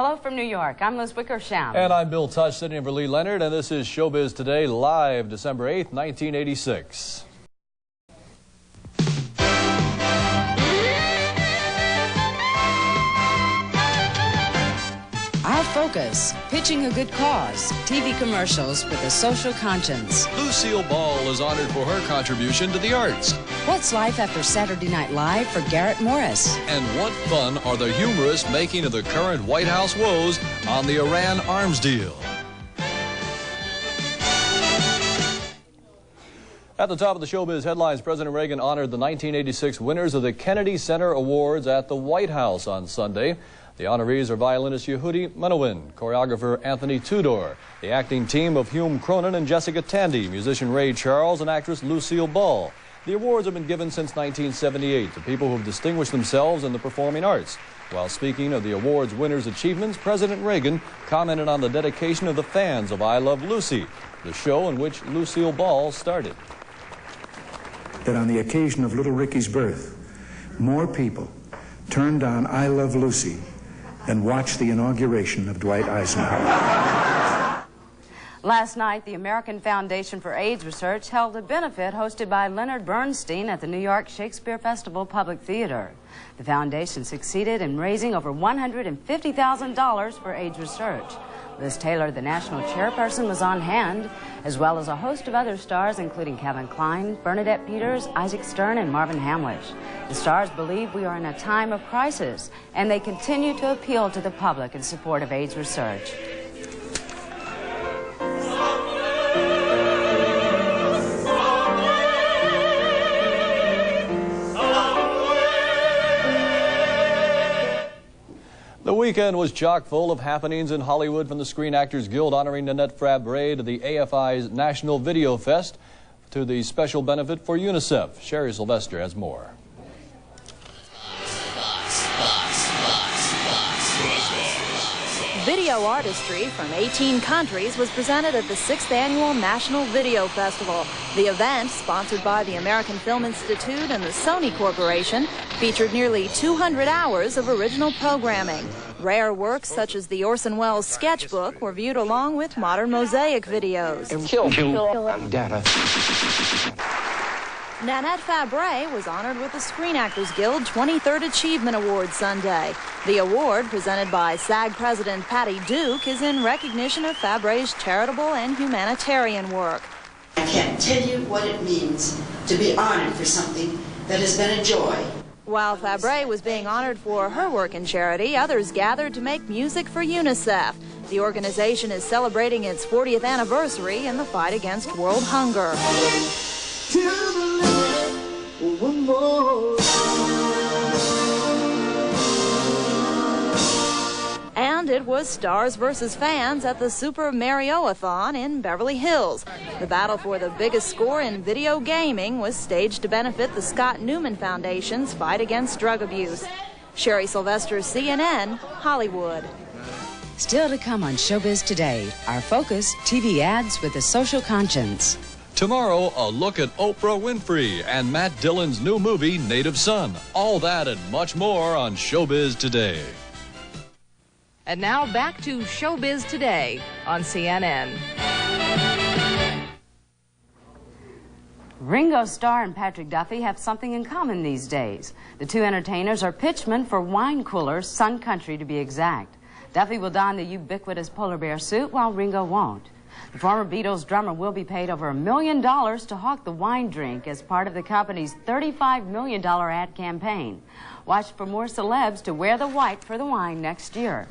Hello from New York. I'm Liz Wickersham. And I'm Bill Tush, sitting in for Lee Leonard, and this is Showbiz Today, live December 8th, 1986. Our focus, pitching a good cause, TV commercials with a social conscience. Lucille Ball is honored for her contribution to the arts. What's life after Saturday Night Live for Garrett Morris? And what fun are the humorists making of the current White House woes on the Iram Arms deal? At the top of the Showbiz headlines, President Reagan honored the 1986 winners of the Kennedy Center Awards at the White House on Sunday. The honorees are violinist Yehudi Menowin, choreographer Anthony Tudor, the acting team of Hume Cronin and Jessica Tandy, musician Ray Charles, and actress Lucille Ball. The awards have been given since 1978 to people who have distinguished themselves in the performing arts. While speaking of the awards winners' achievements, President Reagan commented on the dedication of the fans of I Love Lucy, the show in which Lucille Ball started. That on the occasion of little Ricky's birth, more people turned on I Love Lucy than watched the inauguration of Dwight Eisenhower. Last night, the American Foundation for AIDS Research held a benefit hosted by Leonard Bernstein at the New York Shakespeare Festival Public Theater. The foundation succeeded in raising over $150,000 for AIDS research. Liz Taylor, the national chairperson, was on hand, as well as a host of other stars, including Kevin Kline, Bernadette Peters, Isaac Stern, and Marvin Hamlish. The stars believe we are in a time of crisis, and they continue to appeal to the public in support of AIDS research. The weekend was chock full of happenings in Hollywood, from the Screen Actors Guild honoring Nanette Fabray to the AFI's National Video Fest to the special benefit for UNICEF. Sherry Sylvester has more. Video artistry from 18 countries was presented at the 6th Annual National Video Festival. The event, sponsored by the American Film Institute and the Sony Corporation, featured nearly 200 hours of original programming. Rare works such as the Orson Welles sketchbook were viewed along with modern mosaic videos. Nanette Fabray was honored with the Screen Actors Guild 23rd Achievement Award Sunday. The award, presented by SAG President Patty Duke, is in recognition of Fabray's charitable and humanitarian work. I can't tell you what it means to be honored for something that has been a joy. While Fabray was being honored for her work in charity, others gathered to make music for UNICEF. The organization is celebrating its 40th anniversary in the fight against world hunger. And it was stars versus fans at the Super Mario-a-Thon in Beverly Hills. The battle for the biggest score in video gaming was staged to benefit the Scott Newman Foundation's fight against drug abuse. Sherry Sylvester, CNN, Hollywood. Still to come on Showbiz Today, our focus, TV ads with a social conscience. Tomorrow, a look at Oprah Winfrey and Matt Dillon's new movie, Native Son. All that and much more on Showbiz Today. And now back to Showbiz Today on CNN. Ringo Starr and Patrick Duffy have something in common these days. The two entertainers are pitchmen for wine coolers, Sun Country to be exact. Duffy will don the ubiquitous polar bear suit, while Ringo won't. The former Beatles drummer will be paid over $1 million to hawk the wine drink as part of the company's $35 million ad campaign. Watch for more celebs to wear the white for the wine next year.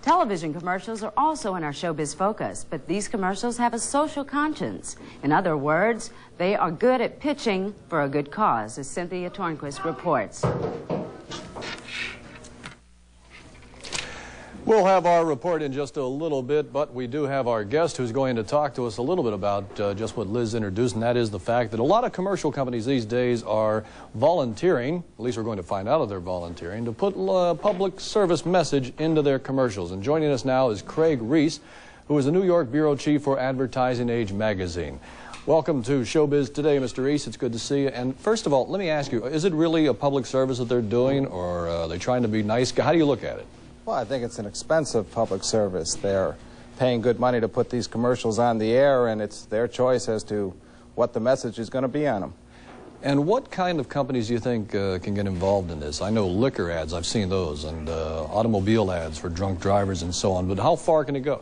Television commercials are also in our Showbiz Focus, but these commercials have a social conscience. In other words, they are good at pitching for a good cause, as Cynthia Tornquist reports. We'll have our report in just a little bit, but we do have our guest who's going to talk to us a little bit about just what Liz introduced, and that is the fact that a lot of commercial companies these days are volunteering, at least we're going to find out if they're volunteering, to put a public service message into their commercials. And joining us now is Craig Reiss, who is the New York Bureau Chief for Advertising Age magazine. Welcome to Showbiz Today, Mr. Reiss. It's good to see you. And first of all, let me ask you, is it really a public service that they're doing, or are they trying to be nice? How do you look at it? Well, I think it's an expensive public service. They're paying good money to put these commercials on the air, and it's their choice as to what the message is going to be on them. And what kind of companies do you think can get involved in this? I know liquor ads, I've seen those, and automobile ads for drunk drivers and so on, but how far can it go?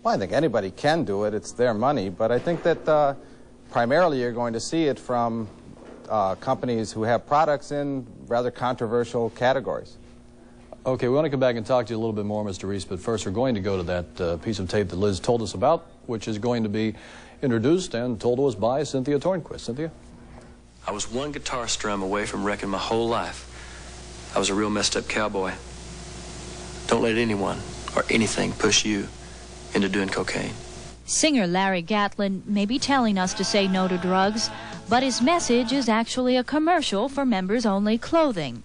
Well, I think anybody can do it. It's their money, but I think that primarily you're going to see it from companies who have products in rather controversial categories. Okay, we want to come back and talk to you a little bit more, Mr. Reiss, but first we're going to go to that piece of tape that Liz told us about, which is going to be introduced and told to us by Cynthia Tornquist. Cynthia? I was one guitar strum away from wrecking my whole life. I was a real messed up cowboy. Don't let anyone or anything push you into doing cocaine. Singer Larry Gatlin may be telling us to say no to drugs, but his message is actually a commercial for members-only clothing.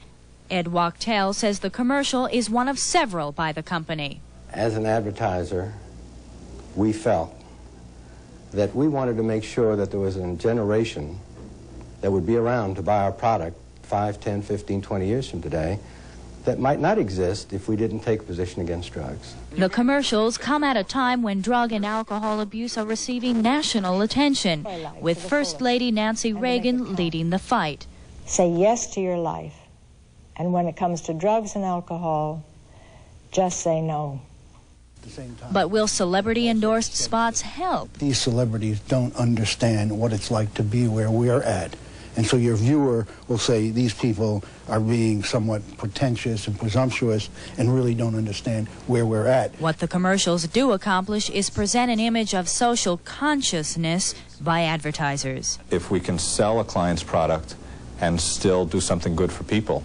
Ed Wachtel says the commercial is one of several by the company. As an advertiser, we felt that we wanted to make sure that there was a generation that would be around to buy our product 5, 10, 15, 20 years from today that might not exist if we didn't take a position against drugs. The commercials come at a time when drug and alcohol abuse are receiving national attention, with First Lady Nancy Reagan leading the fight. Say yes to your life, and when it comes to drugs and alcohol, just say no. But will celebrity-endorsed spots help? These celebrities don't understand what it's like to be where we're at. And so your viewer will say these people are being somewhat pretentious and presumptuous and really don't understand where we're at. What the commercials do accomplish is present an image of social consciousness by advertisers. If we can sell a client's product and still do something good for people,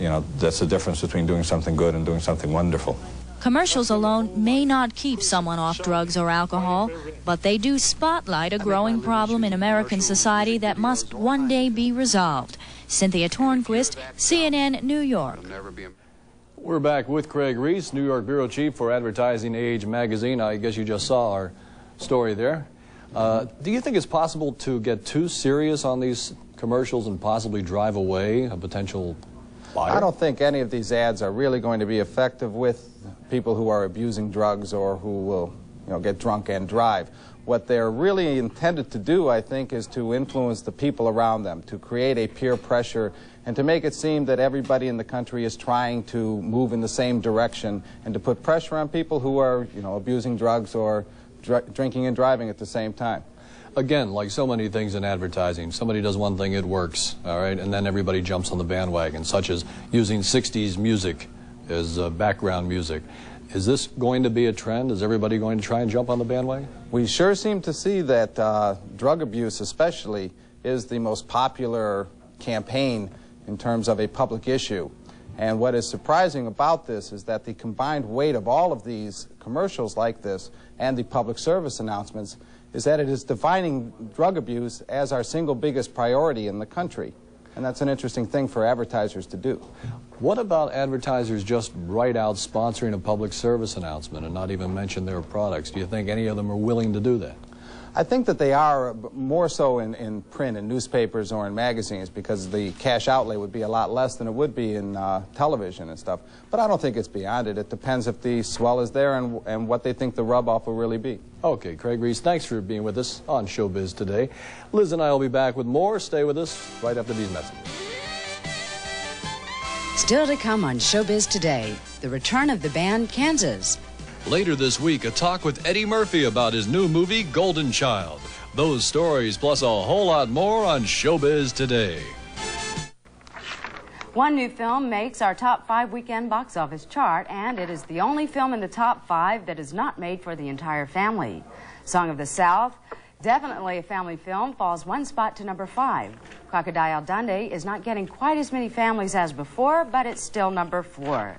you know, that's the difference between doing something good and doing something wonderful. Commercials alone may not keep someone off drugs or alcohol, but they do spotlight a growing problem in American society that must one day be resolved. Cynthia Tornquist, CNN, New York. We're back with Craig Reiss, New York Bureau Chief for Advertising Age magazine. I guess you just saw our story there. Do you think it's possible to get too serious on these commercials and possibly drive away a potential buyer? I don't think any of these ads are really going to be effective with people who are abusing drugs or who will, you know, get drunk and drive. What they're really intended to do, I think, is to influence the people around them, to create a peer pressure and to make it seem that everybody in the country is trying to move in the same direction and to put pressure on people who are, you know, abusing drugs or drinking and driving at the same time. Again, like so many things in advertising, somebody does one thing, it works, all right, and then everybody jumps on the bandwagon, such as using 60s music as background music. Is this going to be a trend? Is everybody going to try and jump on the bandwagon? We sure seem to see that drug abuse especially is the most popular campaign in terms of a public issue. And what is surprising about this is that the combined weight of all of these commercials like this and the public service announcements is that it is defining drug abuse as our single biggest priority in the country. And that's an interesting thing for advertisers to do. What about advertisers just write out sponsoring a public service announcement and not even mention their products? Do you think any of them are willing to do that? I think that they are more so in print, in newspapers or in magazines, because the cash outlay would be a lot less than it would be in television and stuff. But I don't think it's beyond it. It depends if the swell is there and what they think the rub-off will really be. Okay, Craig Reiss, thanks for being with us on Showbiz Today. Liz and I will be back with more. Stay with us right after these messages. Still to come on Showbiz Today, the return of the band Kansas. Later this week, a talk with Eddie Murphy about his new movie, Golden Child. Those stories plus a whole lot more on Showbiz Today. One new film makes our top 5 weekend box office chart, and it is the only film in the top 5 that is not made for the entire family. Song of the South, definitely a family film, falls 1 spot to number 5. Crocodile Dundee is not getting quite as many families as before, but it's still number 4.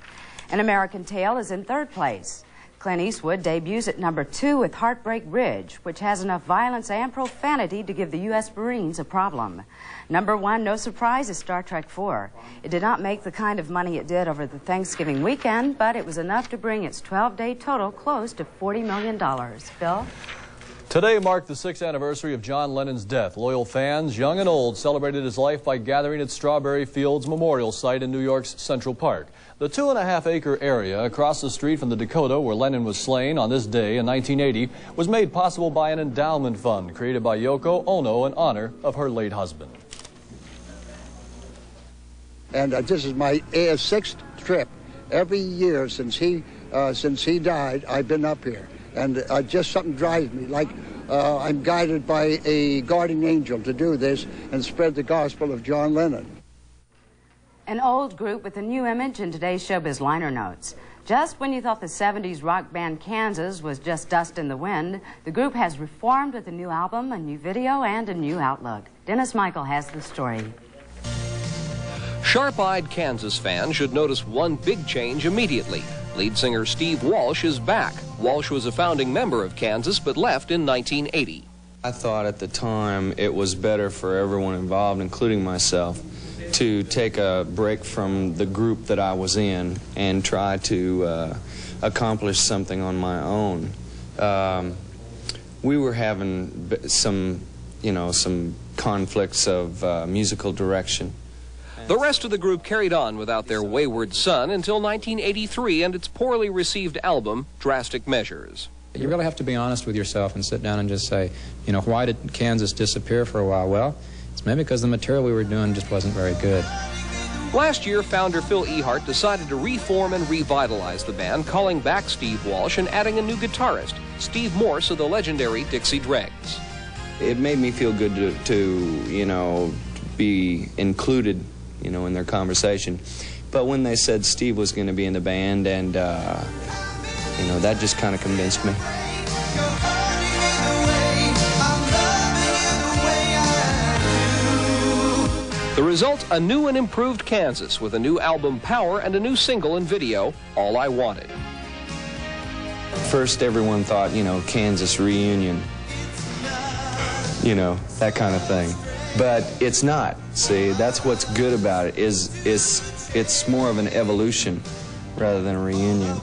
An American Tale is in 3rd place. Clint Eastwood debuts at number 2 with Heartbreak Ridge, which has enough violence and profanity to give the U.S. Marines a problem. Number 1, no surprise, is Star Trek IV. It did not make the kind of money it did over the Thanksgiving weekend, but it was enough to bring its 12-day total close to $40 million. Bill? Today marked the 6th anniversary of John Lennon's death. Loyal fans, young and old, celebrated his life by gathering at Strawberry Fields Memorial Site in New York's Central Park. The 2.5-acre area across the street from the Dakota where Lennon was slain on this day in 1980 was made possible by an endowment fund created by Yoko Ono in honor of her late husband. And this is my 6th trip. Every year since he died, I've been up here. And just something drives me, like I'm guided by a guardian angel to do this and spread the gospel of John Lennon. An old group with a new image in today's Showbiz liner notes. Just when you thought the 70s rock band Kansas was just dust in the wind, the group has reformed with a new album, a new video, and a new outlook. Dennis Michael has the story. Sharp-eyed Kansas fans should notice one big change immediately. Lead singer Steve Walsh is back. Walsh was a founding member of Kansas but left in 1980. I thought at the time it was better for everyone involved, including myself, to take a break from the group that I was in and try to accomplish something on my own. We were having some conflicts of musical direction. The rest of the group carried on without their wayward son until 1983 and its poorly received album, Drastic Measures. You really have to be honest with yourself and sit down and just say, why did Kansas disappear for a while? Well, it's maybe because the material we were doing just wasn't very good. Last year, founder Phil Ehart decided to reform and revitalize the band, calling back Steve Walsh and adding a new guitarist, Steve Morse of the legendary Dixie Dregs. It made me feel good to be included in their conversation. But when they said Steve was going to be in the band, and, that just kind of convinced me. The result, a new and improved Kansas with a new album, Power, and a new single and video, All I Wanted. First, everyone thought, Kansas reunion, that kind of thing. But it's not. See, that's what's good about it, is it's more of an evolution rather than a reunion.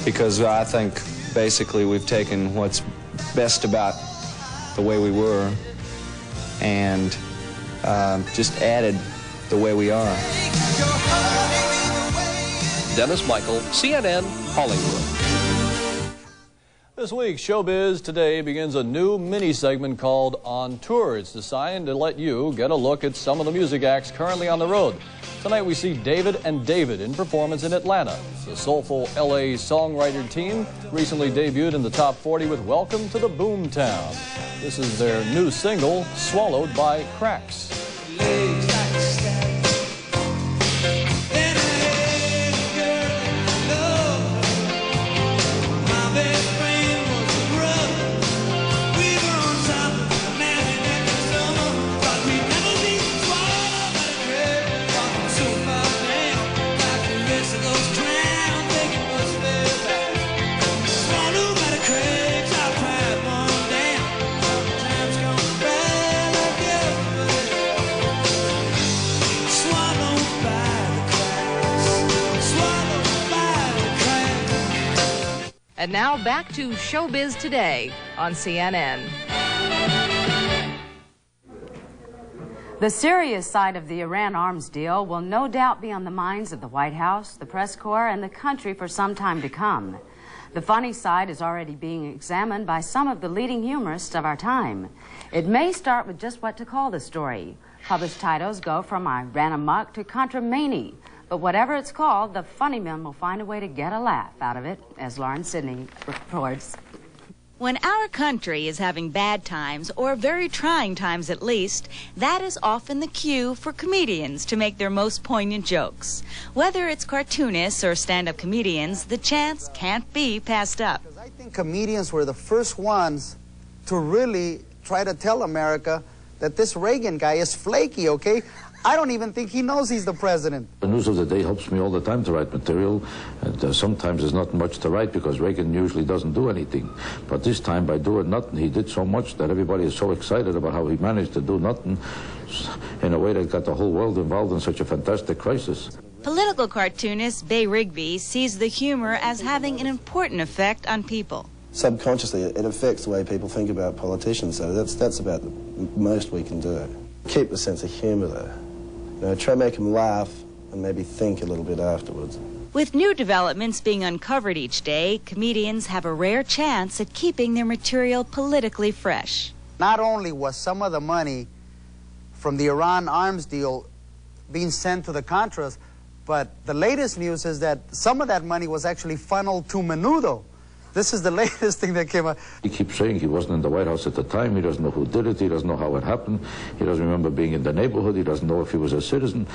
Because I think basically we've taken what's best about the way we were and just added the way we are. Dennis Michael, CNN, Hollywood. This week, Showbiz Today begins a new mini-segment called On Tour. It's designed to let you get a look at some of the music acts currently on the road. Tonight we see David and David in performance in Atlanta. The soulful LA songwriter team recently debuted in the top 40 with Welcome to the Boomtown. This is their new single, Swallowed by Cracks. And now back to Showbiz Today on CNN. The serious side of the Iram Arms deal will no doubt be on the minds of the White House, the press corps, and the country for some time to come. The funny side is already being examined by some of the leading humorists of our time. It may start with just what to call the story. Published titles go from I ran amok to Contra Many. But whatever it's called, the funny men will find a way to get a laugh out of it, as Lauren Sidney reports. When our country is having bad times, or very trying times at least, that is often the cue for comedians to make their most poignant jokes. Whether it's cartoonists or stand-up comedians, the chance can't be passed up. I think comedians were the first ones to really try to tell America that this Reagan guy is flaky, okay? I don't even think he knows he's the president. The news of the day helps me all the time to write material, and sometimes there's not much to write because Reagan usually doesn't do anything. But this time, by doing nothing, he did so much that everybody is so excited about how he managed to do nothing in a way that got the whole world involved in such a fantastic crisis. Political cartoonist Bay Rigby sees the humor as having an important effect on people. subconsciously it affects the way people think about politicians. So that's about the most we can do. Keep the sense of humour though. You know, try to make them laugh and maybe think a little bit afterwards. With new developments being uncovered each day, comedians have a rare chance at keeping their material politically fresh. Not only was some of the money from the Iram Arms deal being sent to the Contras, but the latest news is that some of that money was actually funneled to Menudo. This is the latest thing that came up. He keeps saying he wasn't in the White House at the time. He doesn't know who did it. He doesn't know how it happened. He doesn't remember being in the neighborhood. He doesn't know if he was a citizen.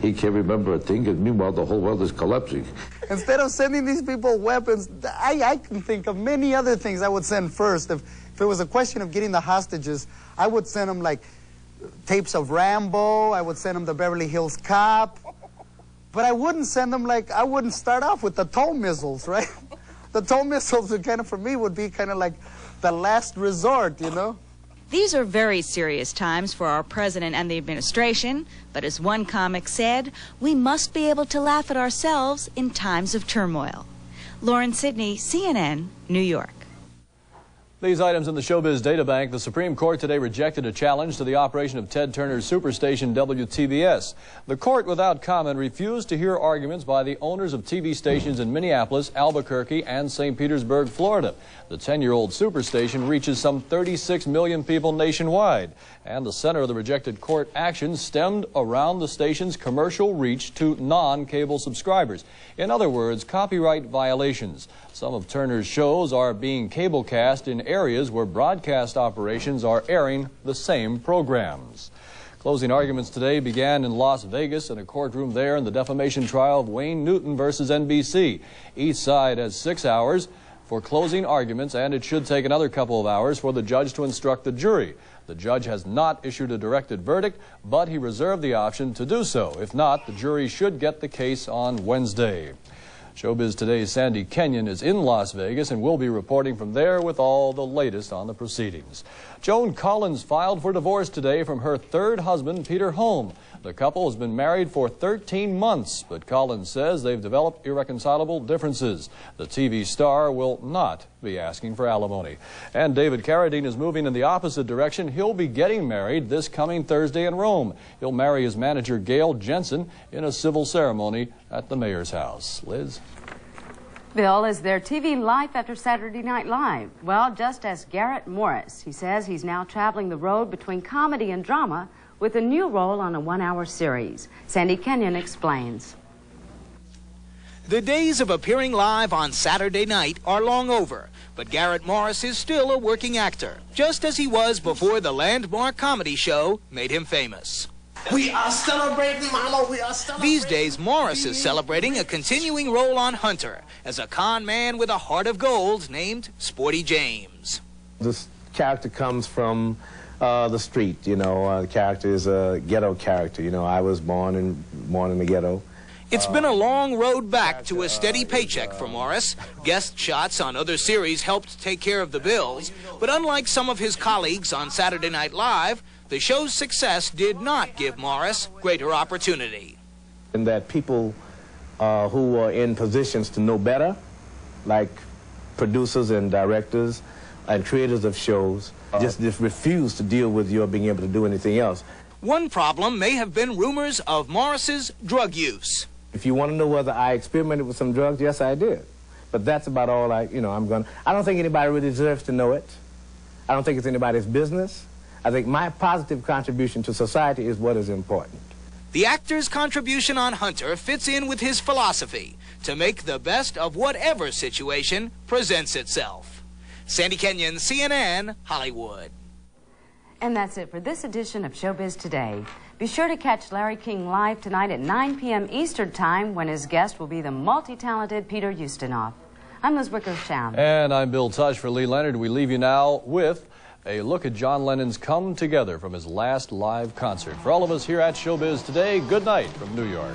He can't remember a thing, and meanwhile the whole world is collapsing. Instead of sending these people weapons, I can think of many other things I would send first. If it was a question of getting the hostages, I would send them like tapes of Rambo. I would send them the Beverly Hills Cop. But I wouldn't send them like, I wouldn't start off with the tow missiles, right? The tow missiles would kind of, for me, would be kind of like the last resort, you know? These are very serious times for our president and the administration, but as one comic said, we must be able to laugh at ourselves in times of turmoil. Lauren Sidney, CNN, New York. These items in the Showbiz Databank. The Supreme Court today rejected a challenge to the operation of Ted Turner's superstation WTBS. The court, without comment, refused to hear arguments by the owners of TV stations in Minneapolis, Albuquerque, and St. Petersburg, Florida. The 10-year-old superstation reaches some 36 million people nationwide, and the center of the rejected court action stemmed around the station's commercial reach to non-cable subscribers. In other words, copyright violations. Some of Turner's shows are being cablecast in areas where broadcast operations are airing the same programs. Closing arguments today began in Las Vegas in a courtroom there in the defamation trial of Wayne Newton versus NBC. Each side has 6 hours for closing arguments, and it should take another couple of hours for the judge to instruct the jury. The judge has not issued a directed verdict, but he reserved the option to do so. If not, the jury should get the case on Wednesday. Showbiz Today's Sandy Kenyon is in Las Vegas and will be reporting from there with all the latest on the proceedings. Joan Collins filed for divorce today from her third husband, Peter Holm. The couple has been married for 13 months, but Collins says they've developed irreconcilable differences. The TV star will not be asking for alimony. And David Carradine is moving in the opposite direction. He'll be getting married this coming Thursday in Rome. He'll marry his manager, Gail Jensen, in a civil ceremony at the mayor's house. Liz? Bill, is there TV life after Saturday Night Live? Well, just as Garrett Morris. He says he's now traveling the road between comedy and drama with a new role on a one-hour series. Sandy Kenyon explains. The days of appearing live on Saturday night are long over, but Garrett Morris is still a working actor, just as he was before the landmark comedy show made him famous. We are celebrating, Mama, we are celebrating. These days, Morris is celebrating a continuing role on Hunter as a con man with a heart of gold named Sporty James. This character comes from the street, you know. The character is a ghetto character. You know, I was born in the ghetto. It's been a long road back to a steady paycheck for Morris. Guest shots on other series helped take care of the bills, but unlike some of his colleagues on Saturday Night Live, the show's success did not give Morris greater opportunity. And that people who are in positions to know better, like producers and directors and creators of shows, just refuse to deal with your being able to do anything else. One problem may have been rumors of Morris's drug use. If you want to know whether I experimented with some drugs, yes, I did. But that's about all I don't think anybody really deserves to know it. I don't think it's anybody's business. I think my positive contribution to society is what is important. The actor's contribution on Hunter fits in with his philosophy to make the best of whatever situation presents itself. Sandy Kenyon, CNN, Hollywood. And that's it for this edition of Showbiz Today. Be sure to catch Larry King live tonight at 9 p.m. Eastern Time when his guest will be the multi-talented Peter Ustinov. I'm Liz Wickersham. And I'm Bill Tush for Lee Leonard. We leave you now with a look at John Lennon's Come Together from his last live concert. For all of us here at Showbiz Today, good night from New York.